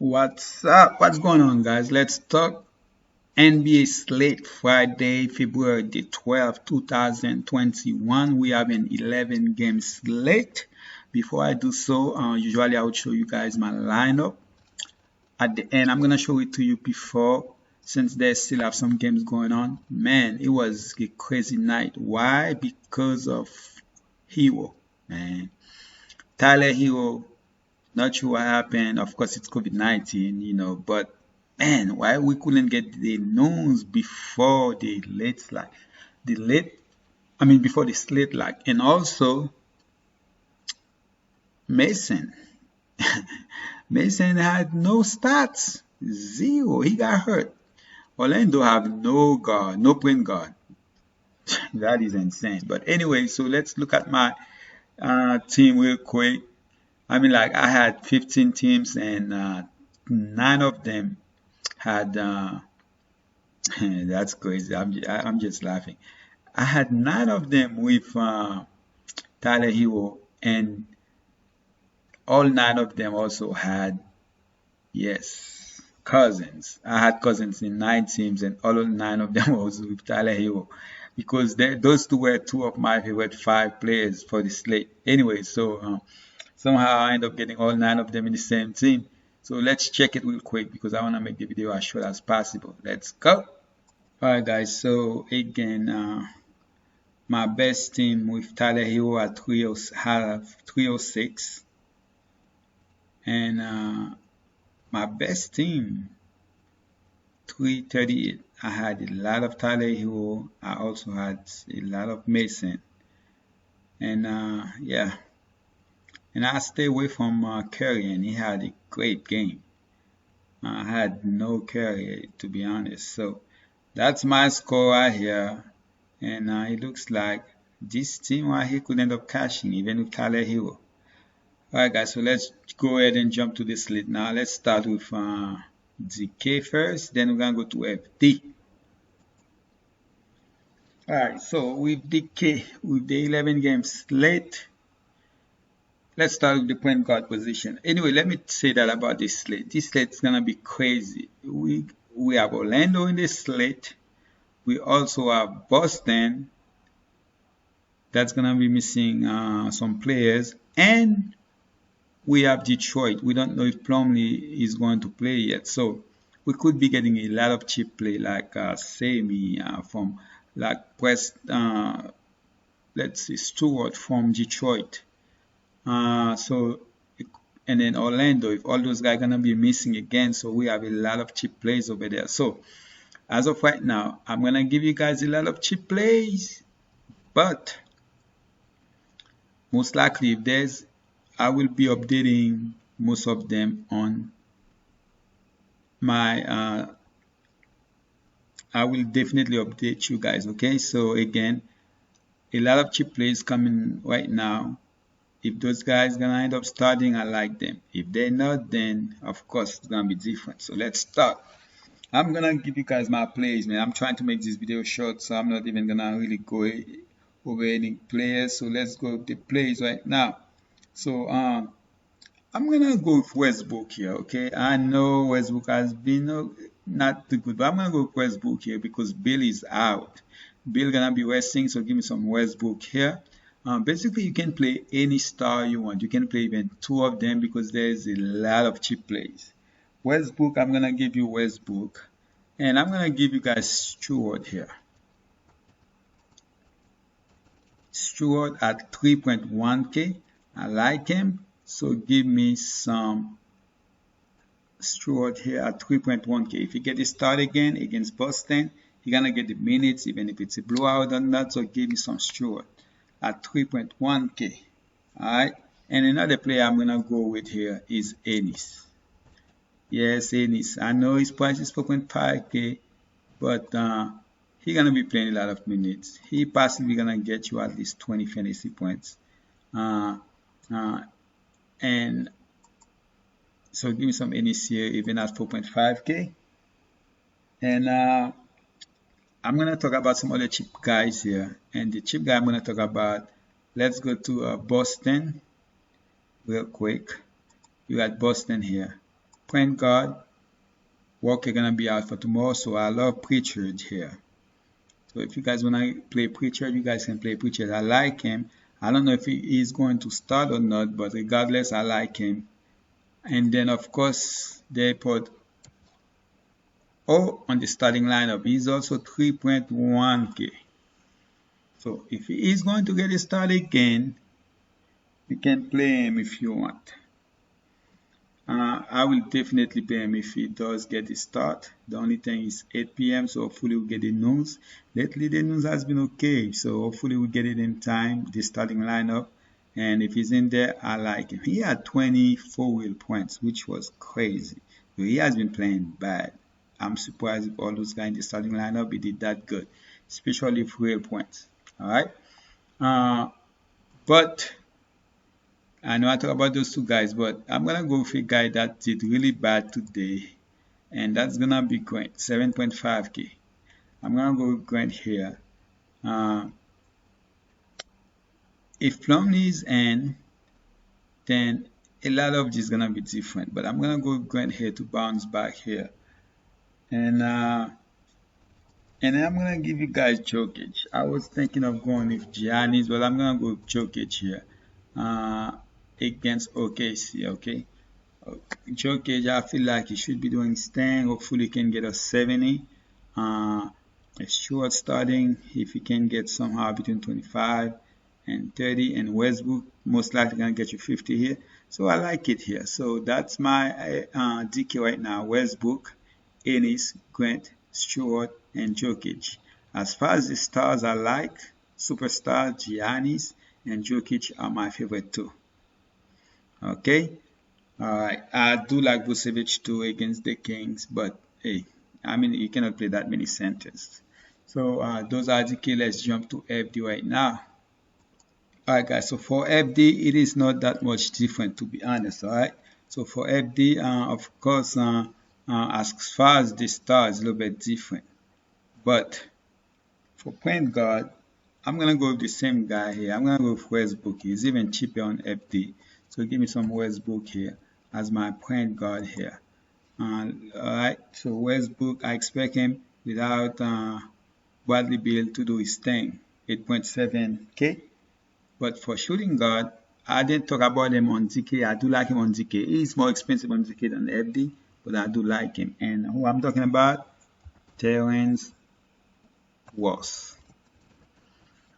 What's up? What's going on, guys? Let's talk NBA slate Friday, February the 12th, 2021. We have an 11 game slate. Before I do so, usually I would show you guys my lineup. At the end, I'm going to show it to you before, since they still have some games going on. Man, it was a crazy night. Why? Because of Hero, man. Tyler Hero. Not sure what happened. Of course, it's COVID-19, but man, why we couldn't get the news before the late slide? Before the slate lag. And also, Mason. Mason had no stats. Zero. He got hurt. Orlando have no guard, no point guard. That is insane. But anyway, so let's look at my team real quick. I had 15 teams and 9 of them had, that's crazy. I'm just laughing. I had 9 of them with Tyler Hero, and all 9 of them also had, yes, Cousins. I had Cousins in 9 teams, and all 9 of them was with Tyler Hero, because those two were 2 of my favorite 5 players for the slate. Anyway, so somehow I end up getting all 9 of them in the same team. So let's check it real quick because I want to make the video as short as possible. Let's go. Alright guys, so again, my best team with Tyler Hero at 306. And my best team, 338. I had a lot of Tyler Hero. I also had a lot of Mason. And yeah. And I stay away from Curry, and he had a great game. I had no Curry, to be honest. So that's my score right here. And it looks like this team right here could end up cashing, even with Tyler Hero. Alright guys, so let's go ahead and jump to the slate now. Let's start with DK first, then we're going to go to FD. Alright, so with DK, with the 11 game slate, let's start with the point guard position. Anyway, let me say that about this slate. This slate is going to be crazy. We have Orlando in this slate. We also have Boston. That's going to be missing some players. And we have Detroit. We don't know if Plumlee is going to play yet. So we could be getting a lot of cheap play like Sammy from like West, let's see, Stewart from Detroit. And then Orlando, if all those guys are gonna be missing again, so we have a lot of cheap plays over there. So as of right now, I'm gonna give you guys a lot of cheap plays, but most likely if there's, I will be updating most of them on my I will definitely update you guys. Okay, so again, a lot of cheap plays coming right now. If those guys gonna end up starting, I like them. If they're not, then of course it's gonna be different. So let's start. I'm gonna give you guys my plays, man. I'm trying to make this video short, so I'm not even gonna really go over any players. So let's go with the plays right now. So I'm gonna go with Westbrook here. Okay, I know Westbrook has been not too good, but I'm gonna go with Westbrook here because Bill is out. Bill gonna be resting, so give me some Westbrook here. Basically, you can play any star you want. You can play even 2 of them because there's a lot of cheap plays. Westbrook, I'm going to give you Westbrook. And I'm going to give you guys Stewart here. Stewart at 3.1K. I like him. So give me some Stewart here at 3.1K. If you get a start again against Boston, you're going to get the minutes, even if it's a blowout or not. So give me some Stewart at 3.1K. Alright, and another player I'm gonna go with here is Ennis. Yes, Ennis. I know his price is 4.5K, but he's gonna be playing a lot of minutes. He possibly gonna get you at least 20 fantasy points. And so give me some Ennis here, even at 4.5K. And I'm going to talk about some other cheap guys here. And the cheap guy I'm going to talk about, let's go to Boston real quick. You got Boston here. point guard, Walker gonna be out for tomorrow, so I love Pritchard here. So if you guys wanna play Pritchard, you guys can play Pritchard. I like him. I don't know if he is going to start or not, but regardless, I like him. And then of course they put O on the starting lineup. He's also 3.1k. So if he is going to get a start again, you can play him if you want. I will definitely play him if he does get the start. The only thing is 8 p.m. so hopefully we'll get the news. Lately the news has been okay, so hopefully we'll get it in time, the starting lineup. And if he's in there, I like him. He had 24 wheel points, which was crazy. So he has been playing bad. I'm surprised if all those guys in the starting lineup, he did that good, especially for real points. All right. But I know I talk about those two guys, but I'm gonna go with a guy that did really bad today, and that's gonna be Grant, 7.5k. I'm gonna go with Grant here. If Plumlee is in, then a lot of this is gonna be different. But I'm gonna go with Grant here to bounce back here, and then I'm gonna give you guys Jokic. I was thinking of going with Giannis, but I'm gonna go with Jokic here. Against OKC, okay? Jokic, I feel like he should be doing his thing. Hopefully, he can get a 70. Stewart starting, if he can get somehow between 25 and 30, and Westbrook most likely gonna get you 50 here. So I like it here. So that's my DK right now: Westbrook, Ennis, Grant, Stewart, and Jokic. As far as the stars I like, superstar Giannis and Jokic are my favorite too. Okay, alright. I do like Vucevic too against the Kings, but hey, I mean you cannot play that many centers. So those are the key. Let's jump to FD right now. Alright guys, so for FD it is not that much different, to be honest. Alright, so for FD of course as far as the star is a little bit different, but for point guard I'm gonna go with the same guy here. I'm gonna go with Westbrook. He's even cheaper on FD. So give me some Westbrook here as my point guard here. Alright, so Westbrook, I expect him without Bradley Beal to do his thing. 8.7k. But for shooting guard, I didn't talk about him on DK. I do like him on DK. He's more expensive on DK than FD, but I do like him. And who I'm talking about? Terrence Ross.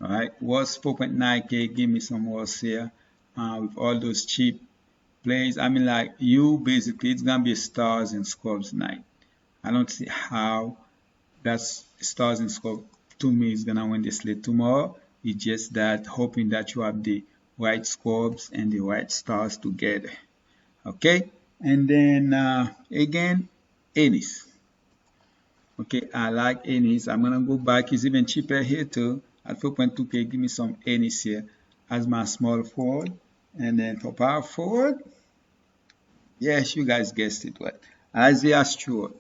Alright, Ross 4.9k. Give me some Ross here. With all those cheap plays, I mean, like you basically, it's gonna be a stars and scrubs night. I don't see how that's stars and scrubs to me is gonna win the slate tomorrow. It's just that hoping that you have the right scrubs and the right stars together. Okay, and then again, Ennis. Okay, I like Ennis. I'm gonna go back. It's even cheaper here too at 4.2k. Give me some Ennis here as my small forward. And then for power forward, yes, you guys guessed it, what? Isaiah Stewart.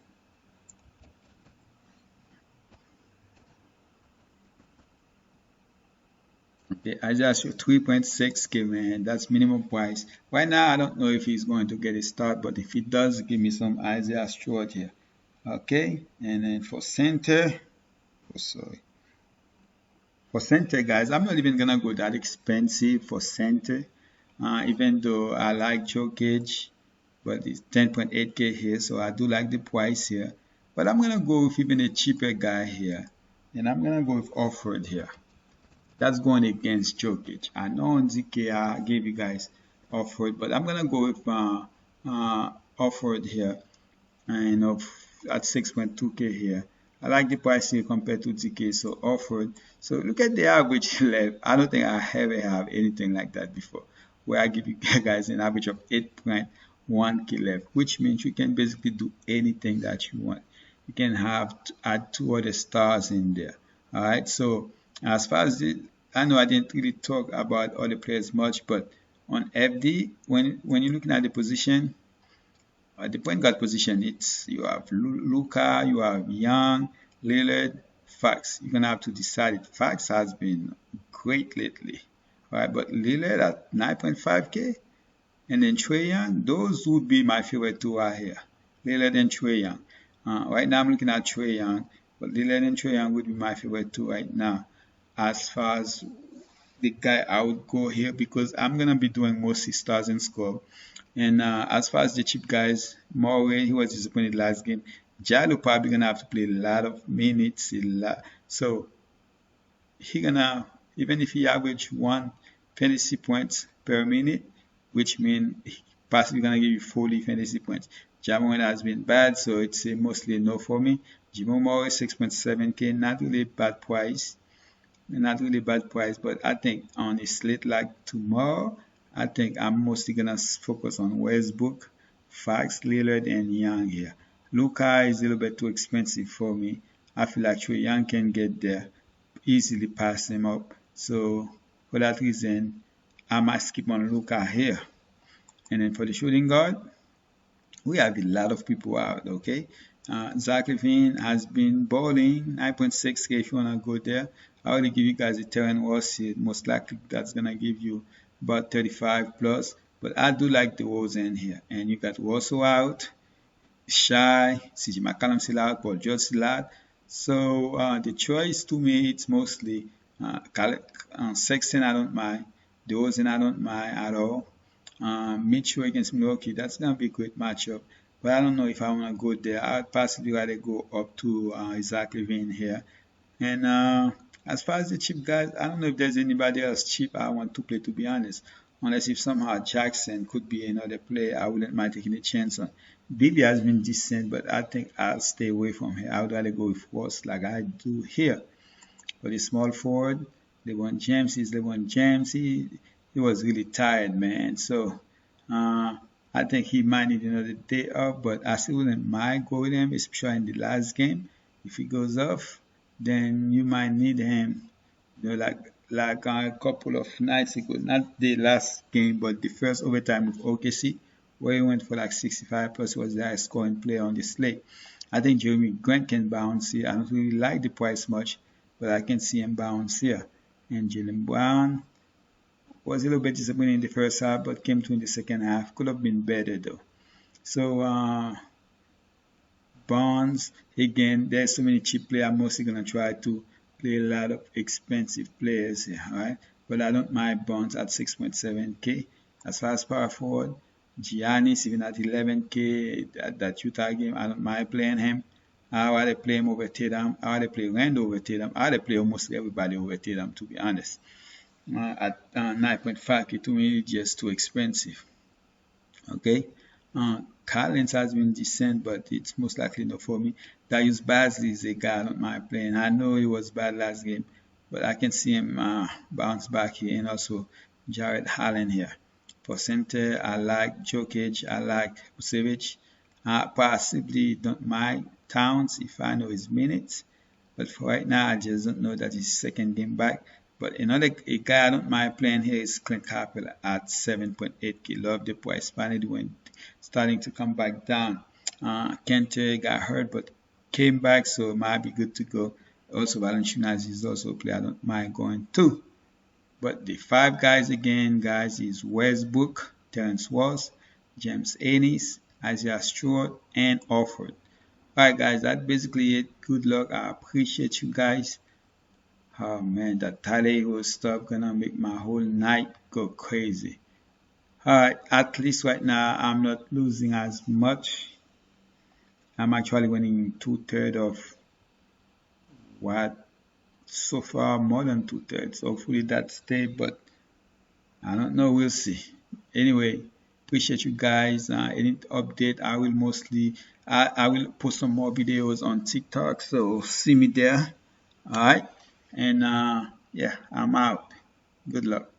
Okay, Isaiah Stewart, 3.6k, man. That's minimum price. Right now, I don't know if he's going to get a start, but if he does, give me some Isaiah Stewart here. Okay, and then for center, for center, guys, I'm not even gonna go that expensive for center. Even though I like Jokic, but it's 10.8k here, so I do like the price here. But I'm gonna go with even a cheaper guy here, and I'm gonna go with Offord here. That's going against Jokic. I know on ZK I gave you guys Offord, but I'm gonna go with Offord here, and at 6.2k here. I like the price here compared to DK, so Offord. So look at the average left. I don't think I ever have anything like that before, where I give you guys an average of 8.1k left, which means you can basically do anything that you want. You can add 2 other stars in there. All right, so as far as I know I didn't really talk about other players much, but on FD, when you're looking at the position, the point guard position, it's you have Luka, you have Young, Lillard, Fax. You're gonna have to decide it. Fax has been great lately. Alright, but Lillard at 9.5k, And then Trae Young, those would be my favorite two right here. Lillard and Trae Young. Right now I'm looking at Trae Young, but Lillard and Trae Young would be my favorite two right now. As far as the guy I would go here, because I'm gonna be doing mostly stars and score. And as far as the cheap guys, Murray, he was disappointed last game. Jalo probably gonna have to play a lot of minutes, so he gonna, even if he average 1 fantasy points per minute, which means he possibly gonna give you 40 fantasy points. Jamon has been bad, so it's mostly a no for me. Jimo Murray 6.7k, not really bad price. Not really bad price, but I think on a slate like tomorrow, I think I'm mostly gonna focus on Westbrook, Fox, Lillard, and Young here. Luka is a little bit too expensive for me. I feel like Trae Young can get there, easily pass him up. So for that reason, I might skip on Luka here. And then for the shooting guard, we have a lot of people out, okay? Zach Levine has been balling 9.6k if you want to go there. I already give you guys a Terran Ross here. Most likely that's going to give you about 35 plus. But I do like the Rosen here. And you got Russell out, Shy, CJ McCollum still out, Paul George still out. So the choice to me, it's mostly Sexton, I don't mind. DeRozan, I don't mind at all. Mitchell against Milwaukee, that's going to be a great matchup. But I don't know if I want to go there. I'd possibly rather go up to Zach Levine here. And as far as the cheap guys, I don't know if there's anybody else cheap I want to play, to be honest. Unless if somehow Jackson could be another player, I wouldn't mind taking a chance on. Billy has been decent, but I think I'll stay away from here. I would rather go with Ross like I do here. For the small forward, LeBron James is LeBron James. He was really tired, man. So I think he might need another day off, but I still wouldn't mind going with him, especially in the last game. If he goes off, then you might need him. You know, like a couple of nights ago, not the last game, but the first overtime with OKC, where he went for like 65 plus, was the highest scoring player on the slate. I think Jeremy Grant can bounce here. I don't really like the price much, but I can see him bounce here. And Jaylen Brown was a little bit disappointing in the first half, but came through in the second half. Could have been better though. So Bonds, again, there's so many cheap players. I'm mostly gonna try to play a lot of expensive players here, alright? But I don't mind Bonds at 6.7k. As far as power forward, Giannis even at 11k, that Utah game, I don't mind playing him. I rather play him over Tatum. I rather play Randle over Tatum. I rather play almost everybody over Tatum, to be honest. At 9.5k, to me, it's just too expensive. Okay. Collins has been decent, but it's most likely not for me. Darius Bazley is a guy I don't mind playing. I know he was bad last game, but I can see him bounce back here. And also Jared Allen here. For center, I like Jokic, I like Vucevic. I possibly don't mind Towns if I know his minutes. But for right now, I just don't know that his second game back. But another guy I don't mind playing here is Clint Capela at 7.8k. Love the price. Finally when starting to come back down. Kenter got hurt but came back, so it might be good to go. Also, Valanciunas is also a player I don't mind going to. But the five guys again, guys, is Westbrook, Terrence Ross, James Ennis, Isaiah Stewart, and Orford. Alright guys, that's basically it. Good luck. I appreciate you guys. Oh man, that Tyler Hero stuff gonna make my whole night go crazy. Alright, at least right now I'm not losing as much. I'm actually winning 2/3 of what? So far more than 2/3. Hopefully that stay, but I don't know, we'll see. Anyway, appreciate you guys. Any update, I will mostly I will post some more videos on TikTok, so see me there. Alright, and yeah, I'm out. Good luck.